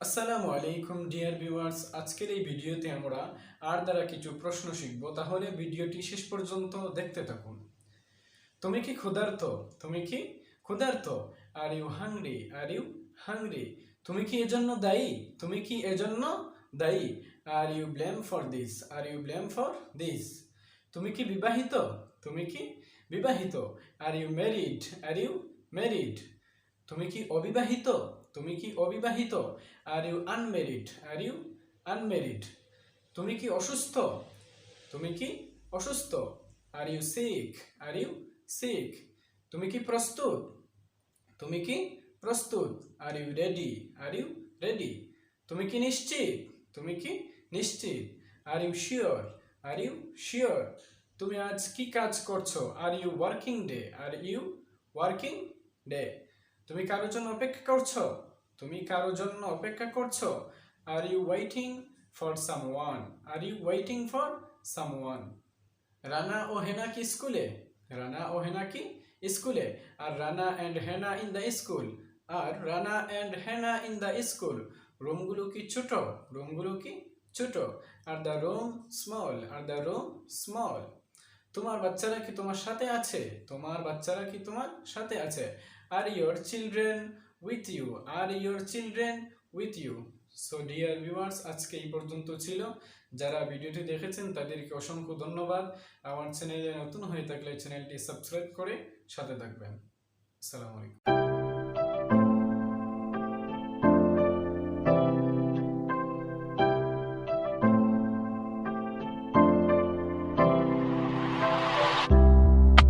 আসসালামু আলাইকুম dear viewers, আজকের এই ভিডিওতে আমরা আর দ্বারা কিছু প্রশ্ন শিখব, তাহলে ভিডিওটি শেষ পর্যন্ত দেখতে থাকুন। তুমি কি ক্ষুধার্ত? তুমি কি ক্ষুধার্ত? Are you hungry? Are you hungry? তুমি কি এজন্য দায়ী? তুমি কি এজন্য দায়ী? Are you blame for this? Are you blame for this? তুমি কি বিবাহিত? তুমি কি বিবাহিত? Are you married? Are you married? তুমি কি অবিবাহিত? তুমি কি অবিবাহিত? Are you unmarried? Are you unmarried? তুমি কি অসুস্থ? তুমি কি অসুস্থ? Are you sick? Are you sick? তুমি কি প্রস্তুত? তুমি কি প্রস্তুত? আর you ready? Are you ready? তুমি কি নিশ্চিত? তুমি কি নিশ্চিত? Are you sure? Are you sure? তুমি আজ কি কাজ করছো? Are you working day? Are you working day? তুমি কারোর জন্য অপেক্ষা করছো? তুমি কারোর জন্য অপেক্ষা করছো? Are you waiting for someone? Are you waiting for someone? Rana ও হেনা কি স্কুলে? রানা ও হেনা কি স্কুলে? Are Rana and Hena in the school? Are Rana and Hena in the school? রুমগুলো কি ছোট? রুমগুলো কি ছোট? Are the room small? Are the room small? তোমার বাচ্চারা কি তোমার সাথে আছে? তোমার বাচ্চারা কি তোমার সাথে আছে? Are your children with you? Are your children with you? So dear viewers, আজকে এই পর্যন্ত ছিল। যারা ভিডিওটি দেখেছেন তাদেরকে অসংখ্য ধন্যবাদ। আমার চ্যানেলে নতুন হয়ে থাকলে চ্যানেলটি সাবস্ক্রাইব করে সাথে থাকবেন। আসসালামু আলাইকুম।